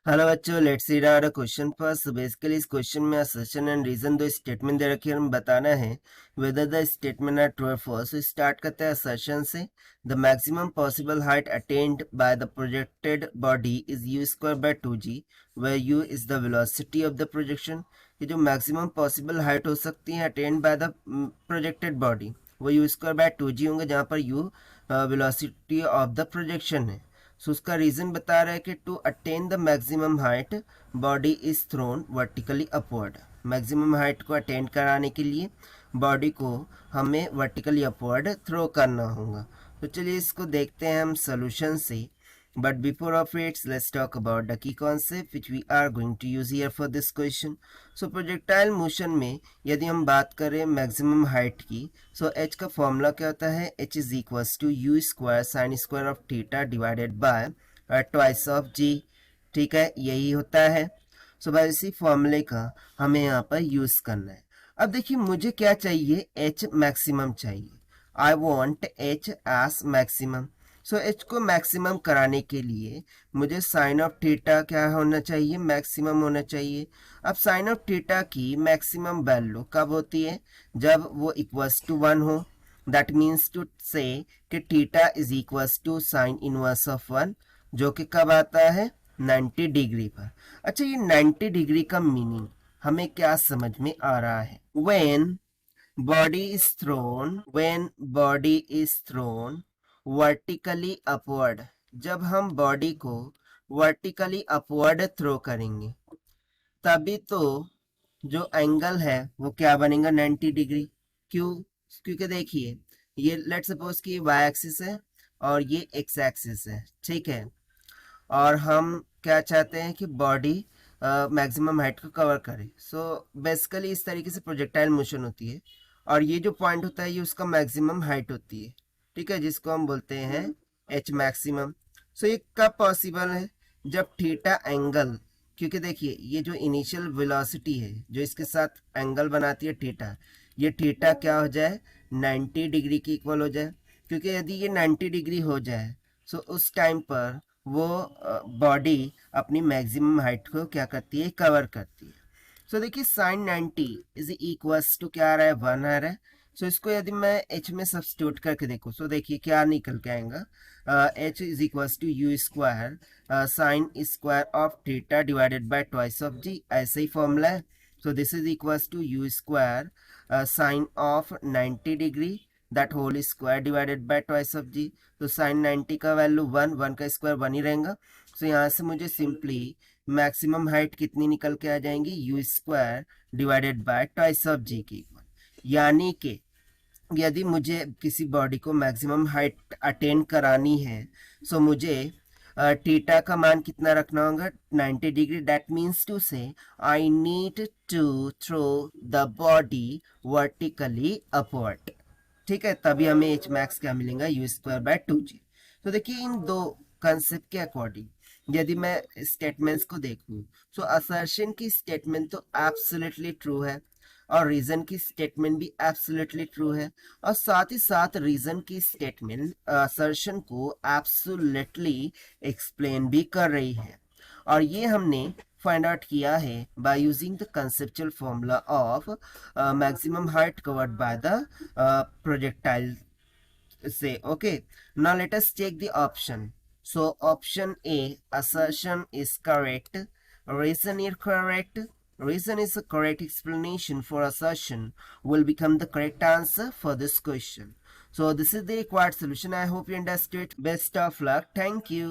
Hello बच्चों, let's read out the question first. Basically इस question में असर्शन एंड रीजन दो स्टेटमेंट दे रखे हैं, हमें बताना है whether the statement are true और फॉल्स। तो स्टार्ट करते हैं असर्शन से। The maximum possible height attend by the projected body is u square by 2g, where u is the velocity of the projection. ये जो मैक्सिमम पॉसिबल हाइट हो सकती है attend by the projected body, वो u square by 2g होंगे, जहाँ पर u velocity of the projection है। सो उसका रीजन बता रहा है कि to attain the maximum height body is thrown vertically upward. Maximum height को अटेन कराने के लिए बॉडी को हमें वर्टिकली अपवर्ड थ्रो करना होगा। तो चलिए इसको देखते हैं हम सोल्यूशन से। But before of it, let's talk about the key concept which we are going to use here for this question. So projectile motion में यदि हम बात करें maximum height की, so h का फॉर्मूला क्या होता है? h is equals to u square sin square of theta divided by twice of g। ठीक है, यही होता है। सो भाई इसी फॉर्मूले का हमें यहाँ पर यूज करना है। अब देखिए मुझे क्या चाहिए, h मैक्सिमम चाहिए। I want h S maximum. So H को मैक्सिमम कराने के लिए मुझे साइन ऑफ थीटा क्या होना चाहिए, मैक्सिमम होना चाहिए। अब साइन ऑफ थीटा की मैक्सिमम वैल्यू कब होती है? जब वो इक्वल्स टू 1 हो। That means to say that theta is equals to sine inverse of 1, जो कि कब आता है? 90 डिग्री पर। अच्छा, ये 90 डिग्री का मीनिंग हमें क्या समझ में आ रहा है? when body is thrown vertically upward, जब हम बॉडी को वर्टिकली अपवर्ड थ्रो करेंगे तभी तो जो एंगल है वो क्या बनेगा? 90 डिग्री। क्यों? क्योंकि देखिए ये लेट सपोज कि वाई एक्सिस है और ये एक्स एक्सिस है, ठीक है। और हम क्या चाहते हैं कि बॉडी मैक्सिमम हाइट को कवर करे। सो बेसिकली इस तरीके से प्रोजेक्टाइल मोशन होती है और ये जो पॉइंट होता है ये उसका मैक्सिमम हाइट होती है, ठीक है, जिसको हम बोलते हैं एच मैक्सिमम। सो ये कब पॉसिबल है? जब थीटा एंगल, क्योंकि देखिए ये जो इनिशियल वेलोसिटी है जो इसके साथ एंगल बनाती है थीटा, ये थीटा क्या हो जाए? 90 डिग्री की इक्वल हो जाए। क्योंकि यदि ये 90 डिग्री हो जाए सो उस टाइम पर वो बॉडी अपनी मैक्सिमम हाइट को क्या करती है? कवर करती है। सो देखिए साइन 90 इज इक्वल्स टू क्या आ रहा है? 1 आ रहा है। सो इसको यदि मैं h में सब्स्टिट्यूट करके देखूँ सो देखिए क्या निकल के आएगा? h is equals to u square sine square of theta divided by twice of g, ऐसे ही फॉर्मूला है। So this is equals to u square sine of 90 degree that whole square divided by twice of g। तो sine 90 का value 1, 1 का square 1 ही रहेगा। सो यहाँ से मुझे सिंपली मैक्सिमम हाइट कितनी निकल के आ जाएंगी? U square divided by twice of g की इक्वल। यानी कि यदि मुझे किसी बॉडी को मैक्सिमम हाइट अटेन करानी है सो मुझे थीटा का मान कितना रखना होगा? 90 degree. That means to say I need to throw the body vertically upward, ठीक है, तभी हमें एच मैक्स क्या मिलेगा? U square by 2g। तो देखिए इन दो कंसेप्ट के अकॉर्डिंग यदि मैं स्टेटमेंट्स को देखूं तो असर्शन की स्टेटमेंट तो एब्सोल्युटली ट्रू है और रीजन की स्टेटमेंट भी एब्सोल्युटली ट्रू है, और साथ ही साथ रीजन की स्टेटमेंट असर्शन को एब्सोल्युटली एक्सप्लेन भी कर रही है। और ये हमने फाइंड आउट किया है by using the conceptual formula of maximum height covered by the projectile से। Okay, now let us check the option. So option A assertion is correct, reason is correct, reason is a correct explanation for assertion will become the correct answer for this question. So this is the required solution. I hope you understood. Best of luck. Thank you.